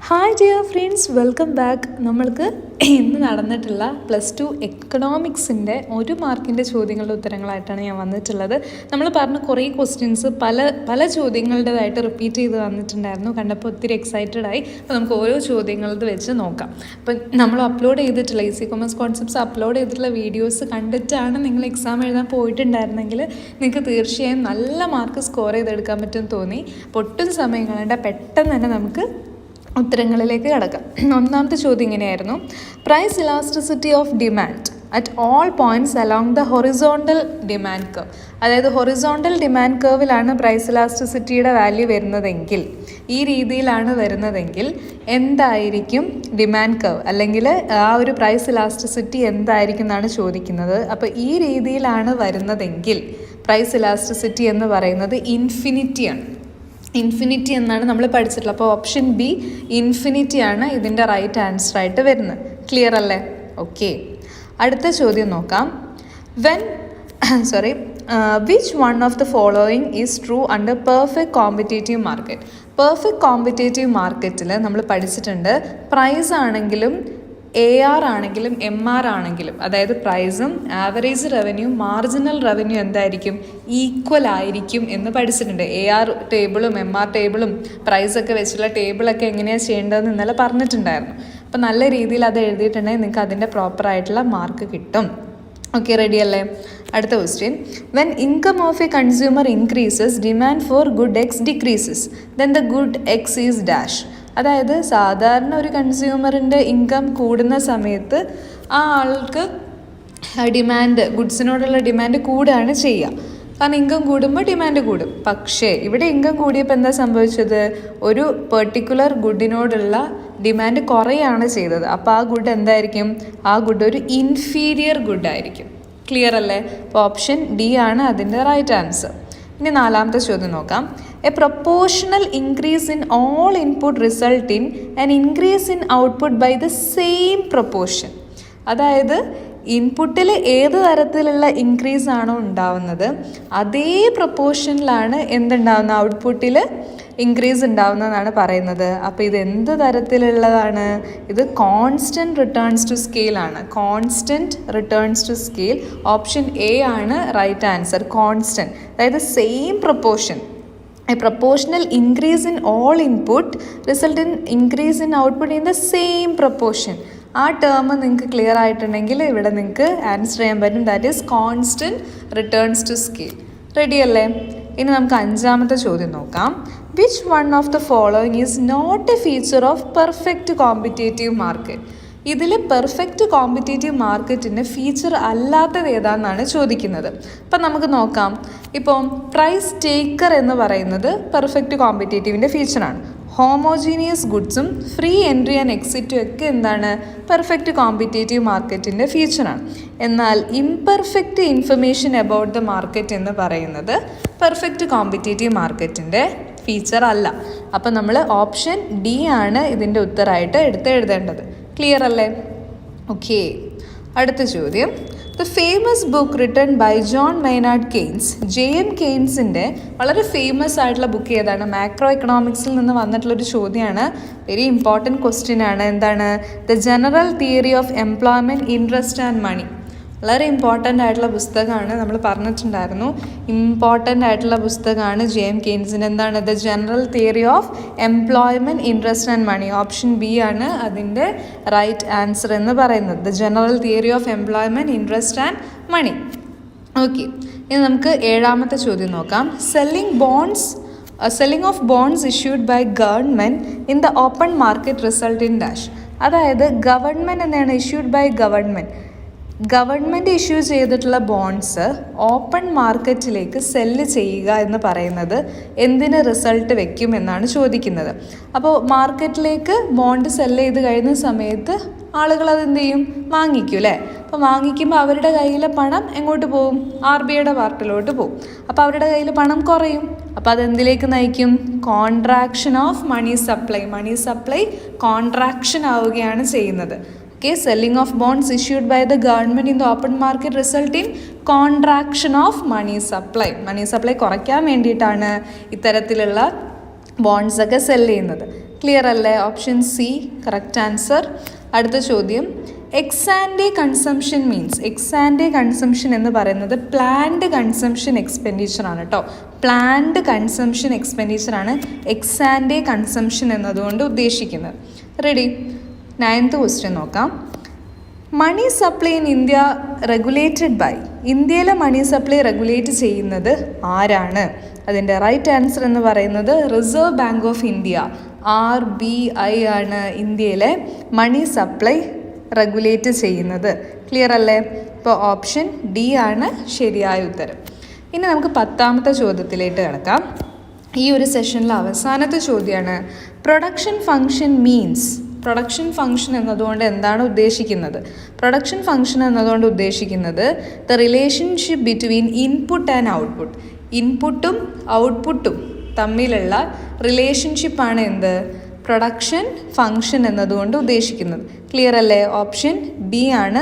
Hi dear friends, welcome back. നമ്മൾക്ക് ഇന്ന് നടന്നിട്ടുള്ള +2 എക്കണോമിക്സിൻ്റെ 1 മാർക്കിൻ്റെ ചോദ്യങ്ങളുടെ ഉത്തരങ്ങളായിട്ടാണ് ഞാൻ വന്നിട്ടുള്ളത്. നമ്മൾ പറഞ്ഞ കുറേ ക്വസ്റ്റ്യൻസ് പല ചോദ്യങ്ങളുടേതായിട്ട് റിപ്പീറ്റ് ചെയ്ത് വന്നിട്ടുണ്ടായിരുന്നു. കണ്ടപ്പോൾ ഒത്തിരി എക്സൈറ്റഡായി. അപ്പോൾ നമുക്ക് ഓരോ ചോദ്യങ്ങളത് വെച്ച് നോക്കാം. അപ്പം നമ്മൾ അപ്ലോഡ് ചെയ്തിട്ടുള്ള ഈസി കൊമേഴ്സ് കോൺസെപ്റ്റ്സ് അപ്ലോഡ് ചെയ്തിട്ടുള്ള വീഡിയോസ് കണ്ടിട്ടാണ് നിങ്ങൾ എക്സാം എഴുതാൻ പോയിട്ടുണ്ടായിരുന്നെങ്കിൽ നിങ്ങൾക്ക് തീർച്ചയായും നല്ല മാർക്ക് സ്കോർ ചെയ്തെടുക്കാൻ പറ്റുമെന്ന് തോന്നി. അപ്പോൾ ഒട്ടും സമയം കളയണ്ട, പെട്ടെന്ന് തന്നെ നമുക്ക് ഉത്തരങ്ങളിലേക്ക് കടക്കാം. ഒന്നാമത്തെ ചോദ്യം ഇങ്ങനെയായിരുന്നു: price elasticity of demand at all points along the horizontal demand curve. അതായത് ഹൊറിസോണ്ടൽ ഡിമാൻഡ് കർവിലാണ് പ്രൈസ് ഇലാസ്റ്റിസിറ്റിയുടെ വാല്യൂ വരുന്നതെങ്കിൽ, ഈ രീതിയിലാണ് വരുന്നതെങ്കിൽ എന്തായിരിക്കും ഡിമാൻഡ് കർവ്, അല്ലെങ്കിൽ ആ ഒരു പ്രൈസ് ഇലാസ്റ്റിസിറ്റി എന്തായിരിക്കും എന്നാണ് ചോദിക്കുന്നത്. അപ്പോൾ ഈ രീതിയിലാണ് വരുന്നതെങ്കിൽ പ്രൈസ് ഇലാസ്റ്റിസിറ്റി എന്ന് പറയുന്നത് ഇൻഫിനിറ്റിയാണ്. ഇൻഫിനിറ്റി എന്നാണ് നമ്മൾ പഠിച്ചിട്ടുള്ളത്. അപ്പോൾ ഓപ്ഷൻ ബി ഇൻഫിനിറ്റി ആണ് ഇതിൻ്റെ റൈറ്റ് ആൻസറായിട്ട് വരുന്നത്. ക്ലിയർ അല്ലേ? ഓക്കെ, അടുത്ത ചോദ്യം നോക്കാം. Which one of the following is true under perfect competitive market. Perfect competitive മാർക്കറ്റിൽ നമ്മൾ പഠിച്ചിട്ടുണ്ട്, പ്രൈസ് ആണെങ്കിലും AR ആണെങ്കിലും MR ആണെങ്കിലും, അതായത് പ്രൈസും ആവറേജ് റവന്യൂ മാർജിനൽ റവന്യൂ എന്തായിരിക്കും, ഈക്വൽ ആയിരിക്കും എന്ന് പഠിച്ചിട്ടുണ്ട്. AR ടേബിളും MR ടേബിളും പ്രൈസൊക്കെ വെച്ചുള്ള ടേബിളൊക്കെ എങ്ങനെയാണ് ചെയ്യേണ്ടതെന്ന് ഇന്നലെ പറഞ്ഞിട്ടുണ്ടായിരുന്നു. അപ്പോൾ നല്ല രീതിയിൽ അത് എഴുതിയിട്ടുണ്ടെങ്കിൽ നിങ്ങൾക്ക് അതിൻ്റെ പ്രോപ്പറായിട്ടുള്ള മാർക്ക് കിട്ടും. ഓക്കെ, റെഡി അല്ലേ? അടുത്ത question: when income of A consumer increases demand for good X decreases then the good X is dash. അതായത് സാധാരണ ഒരു കൺസ്യൂമറിൻ്റെ ഇൻകം കൂടുന്ന സമയത്ത് ആ ആൾക്ക് ഡിമാൻഡ്, ഗുഡ്സിനോടുള്ള ഡിമാൻഡ് കൂടുകയാണ് ചെയ്യുക. കാരണം ഇൻകം കൂടുമ്പോൾ ഡിമാൻഡ് കൂടും. പക്ഷേ ഇവിടെ ഇൻകം കൂടിയപ്പോൾ എന്താ സംഭവിച്ചത്? ഒരു പെർട്ടിക്കുലർ ഗുഡിനോടുള്ള ഡിമാൻഡ് കുറയാണ് ചെയ്തത്. അപ്പോൾ ആ ഗുഡ് എന്തായിരിക്കും? ആ ഗുഡ് ഒരു ഇൻഫീരിയർ ഗുഡായിരിക്കും. ക്ലിയർ അല്ലേ? അപ്പോൾ ഓപ്ഷൻ ഡി ആണ് അതിൻ്റെ റൈറ്റ് ആൻസർ. ഇനി നാലാമത്തെ ചോദ്യം നോക്കാം. A proportional increase in all input result in an increase in output by the same proportion. അതായത് ഇൻപുട്ടിൽ ഏത് തരത്തിലുള്ള ഇൻക്രീസ് ആണോ ഉണ്ടാവുന്നത് അതേ പ്രൊപ്പോർഷനിലാണ് എന്തുണ്ടാവുന്നത്, ഔട്ട്പുട്ടിൽ ഇൻക്രീസ് ഉണ്ടാവുന്നതാണ് പറയുന്നത്. അപ്പോൾ ഇത് എന്ത് തരത്തിലുള്ളതാണ്? ഇത് കോൺസ്റ്റൻറ്റ് റിട്ടേൺസ് ടു സ്കെയിൽ ആണ്. Constant returns to scale, option A ആണ് റൈറ്റ് ആൻസർ. കോൺസ്റ്റൻറ്റ്, അതായത് same proportion. A proportional increase in all input result in increase in output in the same proportion. ആ ടേം നിങ്ങൾക്ക് clear ആയിട്ടുണ്ടെങ്കിൽ ഇവിടെ നിങ്ങൾക്ക് answer ചെയ്യാൻ പറ്റും. That is constant returns to scale. Ready അല്ലേ? ഇനി നമുക്ക് അഞ്ചാമത്തെ ചോദ്യം നോക്കാം. Which one of the following is not a feature of perfect competitive market. ഇതിൽ പെർഫെക്റ്റ് കോമ്പറ്റേറ്റീവ് മാർക്കറ്റിൻ്റെ ഫീച്ചർ അല്ലാത്തത് ഏതാണെന്നാണ് ചോദിക്കുന്നത്. അപ്പം നമുക്ക് നോക്കാം. ഇപ്പോൾ പ്രൈസ് ടേക്കർ എന്ന് പറയുന്നത് പെർഫെക്റ്റ് കോമ്പറ്റേറ്റീവിൻ്റെ ഫീച്ചറാണ്. ഹോമോജീനിയസ് ഗുഡ്സും ഫ്രീ എൻട്രി ആൻഡ് എക്സിറ്റും ഒക്കെ എന്താണ്, പെർഫെക്റ്റ് കോമ്പറ്റേറ്റീവ് മാർക്കറ്റിൻ്റെ ഫീച്ചറാണ്. എന്നാൽ imperfect information about the market എന്ന് പറയുന്നത് പെർഫെക്റ്റ് കോമ്പറ്റേറ്റീവ് മാർക്കറ്റിൻ്റെ ഫീച്ചർ അല്ല. അപ്പം നമ്മൾ ഓപ്ഷൻ ഡി ആണ് ഇതിൻ്റെ ഉത്തരമായിട്ട് എഴുതേണ്ടത്. ക്ലിയർ അല്ലേ? ഓക്കെ, അടുത്ത ചോദ്യം. The famous book written by John Maynard Keynes. JM കെയ്ൻസിൻ്റെ വളരെ ഫേമസ് ആയിട്ടുള്ള ബുക്ക് ഏതാണ്? മാക്രോ എക്കണോമിക്സിൽ നിന്ന് വന്നിട്ടുള്ളൊരു ചോദ്യമാണ്. വെരി ഇമ്പോർട്ടൻറ്റ് ക്വസ്റ്റ്യൻ ആണ്. എന്താണ്? The general theory of employment, interest and money. വളരെ ഇമ്പോർട്ടൻ്റ് ആയിട്ടുള്ള പുസ്തകമാണ്. നമ്മൾ പറഞ്ഞിട്ടുണ്ടായിരുന്നു, ഇമ്പോർട്ടൻ്റ് ആയിട്ടുള്ള പുസ്തകമാണ് JM കെയ്ൻസിൻ്റെ. എന്താണ്? The general theory of employment, interest and money. Option B ആണ് അതിൻ്റെ റൈറ്റ് ആൻസർ എന്ന് പറയുന്നത്. The general theory of employment, interest and money. Okay, ഇനി നമുക്ക് ഏഴാമത്തെ ചോദ്യം നോക്കാം. Selling of bonds issued by government in the open market result in dash. അതായത് ഗവൺമെൻറ് എന്താണ്? ഇഷ്യൂഡ് ബൈ ഗവൺമെൻറ് ഇഷ്യൂ ചെയ്തിട്ടുള്ള ബോണ്ട്സ് ഓപ്പൺ മാർക്കറ്റിലേക്ക് സെല്ല് ചെയ്യുക എന്ന് പറയുന്നത് എന്തിന് റിസൾട്ട് വെക്കും എന്നാണ് ചോദിക്കുന്നത്. അപ്പോൾ മാർക്കറ്റിലേക്ക് ബോണ്ട് സെല്ല് ചെയ്ത് കഴിയുന്ന സമയത്ത് ആളുകൾ അതെന്ത് ചെയ്യും? വാങ്ങിക്കും അല്ലേ? അപ്പോൾ വാങ്ങിക്കുമ്പോൾ അവരുടെ കയ്യിലെ പണം എങ്ങോട്ട് പോകും? RBIയുടെ പാർട്ടിലോട്ട് പോകും. അപ്പോൾ അവരുടെ കയ്യിൽ പണം കുറയും. അപ്പോൾ അതെന്തിലേക്ക് നയിക്കും? Contraction of money supply contraction ആവുകയാണ് ചെയ്യുന്നത്. Okay, selling of bonds issued by the government in the open market result in contraction of money supply. Money supply കുറയ്ക്കാൻ വേണ്ടിയിട്ടാണ് ഇത്തരത്തിലുള്ള ബോൺസ് ഒക്കെ സെല് ചെയ്യുന്നത്. ക്ലിയർ അല്ലേ? Option C correct answer. അടുത്ത ചോദ്യം, എക്സാൻഡേ കൺസംഷൻ മീൻസ്, എക്സാൻഡേ കൺസംഷൻ എന്ന് പറയുന്നത് പ്ലാൻഡ് കൺസംഷൻ എക്സ്പെൻഡിച്ചർ ആണ് കേട്ടോ. പ്ലാൻഡ് കൺസംഷൻ എക്സ്പെൻഡിച്ചർ ആണ് എക്സാൻഡേ കൺസംഷൻ എന്നതുകൊണ്ട് ഉദ്ദേശിക്കുന്നത്. റെഡി? 9th ക്വസ്റ്റ്യൻ നോക്കാം. Money supply in India regulated by, ഇന്ത്യയിലെ മണി സപ്ലൈ റെഗുലേറ്റ് ചെയ്യുന്നത് ആരാണ്? അതിൻ്റെ റൈറ്റ് ആൻസർ എന്ന് പറയുന്നത് reserve Bank of India, RBI ആണ് ഇന്ത്യയിലെ മണി സപ്ലൈ റെഗുലേറ്റ് ചെയ്യുന്നത്. ക്ലിയർ അല്ലേ? ഇപ്പോൾ ഓപ്ഷൻ ഡി ആണ് ശരിയായ ഉത്തരം. ഇനി നമുക്ക് 10ാമത്തെ ചോദ്യത്തിലേക്ക് കിടക്കാം. ഈ ഒരു സെഷനിലെ അവസാനത്തെ ചോദ്യമാണ്, production function means. Production function എന്നതുകൊണ്ട് എന്താണ് ഉദ്ദേശിക്കുന്നത്? പ്രൊഡക്ഷൻ ഫങ്ഷൻ എന്നതുകൊണ്ട് ഉദ്ദേശിക്കുന്നത് the relationship between input and output. ഇൻപുട്ടും ഔട്ട്പുട്ടും തമ്മിലുള്ള റിലേഷൻഷിപ്പാണ് എന്ത്? പ്രൊഡക്ഷൻ ഫങ്ഷൻ എന്നതുകൊണ്ട് ഉദ്ദേശിക്കുന്നത്. ക്ലിയർ അല്ലേ? ഓപ്ഷൻ ബി ആണ്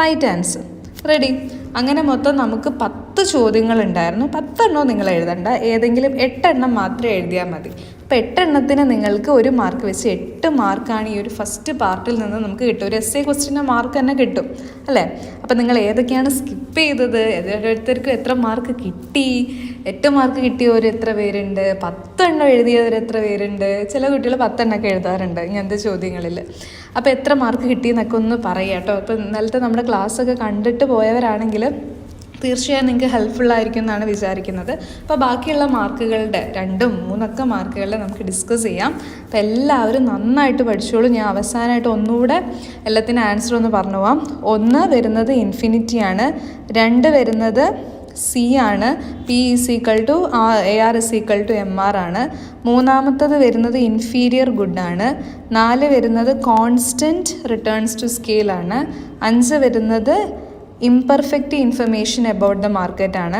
റൈറ്റ് ആൻസർ. റെഡി? അങ്ങനെ മൊത്തം നമുക്ക് 10 ചോദ്യങ്ങൾ ഉണ്ടായിരുന്നു. 10 എണ്ണം നിങ്ങൾ എഴുതണ്ട, ഏതെങ്കിലും 8 എണ്ണം മാത്രമേ എഴുതിയാൽ മതി. അപ്പോൾ 8 എണ്ണത്തിന് നിങ്ങൾക്ക് 1 മാർക്ക് വെച്ച് 8 മാർക്കാണ് ഈ ഒരു ഫസ്റ്റ് പാർട്ടിൽ നിന്ന് നമുക്ക് കിട്ടും. ഒരു essay ക്വസ്റ്റ്യൻ്റെ മാർക്ക് തന്നെ കിട്ടും അല്ലേ? അപ്പോൾ നിങ്ങൾ ഏതൊക്കെയാണ് സ്കിപ്പ് ചെയ്തത്, ഓരോരുത്തർക്കും എത്ര മാർക്ക് കിട്ടി, 8 മാർക്ക് കിട്ടിയവർ എത്ര പേരുണ്ട്, 10 എണ്ണം എഴുതിയവർ എത്ര പേരുണ്ട്? ചില കുട്ടികൾ 10 എണ്ണമൊക്കെ എഴുതാറുണ്ട് ഇങ്ങനത്തെ ചോദ്യങ്ങളിൽ. അപ്പോൾ എത്ര മാർക്ക് കിട്ടിയെന്നൊക്കെ ഒന്ന് പറയാം കേട്ടോ. അപ്പോൾ ഇന്നലത്തെ നമ്മുടെ ക്ലാസ്സൊക്കെ കണ്ടിട്ട് പോയവരാണെങ്കിൽ തീർച്ചയായും നിങ്ങൾക്ക് ഹെൽപ്ഫുള്ളായിരിക്കും എന്നാണ് വിചാരിക്കുന്നത്. അപ്പോൾ ബാക്കിയുള്ള മാർക്കുകളുടെ 2, 3 മാർക്കുകളിൽ നമുക്ക് ഡിസ്കസ് ചെയ്യാം. അപ്പോൾ എല്ലാവരും നന്നായിട്ട് പഠിച്ചോളൂ. ഞാൻ അവസാനമായിട്ട് ഒന്നുകൂടെ എല്ലാത്തിനും ആൻസർ ഒന്ന് പറഞ്ഞു പോവാം. 1 വരുന്നത് ഇൻഫിനിറ്റിയാണ്, 2 വരുന്നത് സി ആണ്, P=AR=MR ആണ്, 3ാമത്തത് വരുന്നത് ഇൻഫീരിയർ ഗുഡ് ആണ്, 4 വരുന്നത് കോൺസ്റ്റൻറ്റ് റിട്ടേൺസ് ടു സ്കെയിൽ ആണ്, 5 വരുന്നത് imperfect information about the market ആണ്,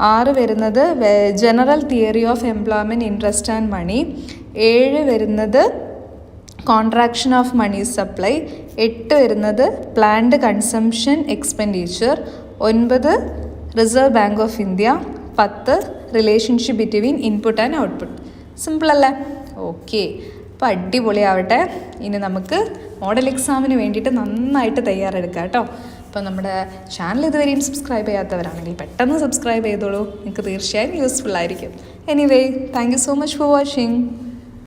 6 വരുന്നത് general theory of employment interest and money, 7 വരുന്നത് കോൺട്രാക്ഷൻ ഓഫ് മണി സപ്ലൈ, 8 വരുന്നത് planned consumption expenditure, 9 Reserve Bank of India, 10 relationship between input and output. Simple അല്ലേ? Okay, അപ്പോൾ അടിപൊളിയാവട്ടെ. ഇനി നമുക്ക് മോഡൽ എക്സാമിന് വേണ്ടിയിട്ട് നന്നായിട്ട് തയ്യാറെടുക്കാം കേട്ടോ. അപ്പോൾ നമ്മുടെ ചാനൽ ഇതുവരെയും സബ്സ്ക്രൈബ് ചെയ്യാത്തവരാണെങ്കിൽ പെട്ടെന്ന് സബ്സ്ക്രൈബ് ചെയ്തോളൂ, നിങ്ങൾക്ക് തീർച്ചയായും യൂസ്ഫുൾ ആയിരിക്കും. Anyway, thank you so much for watching.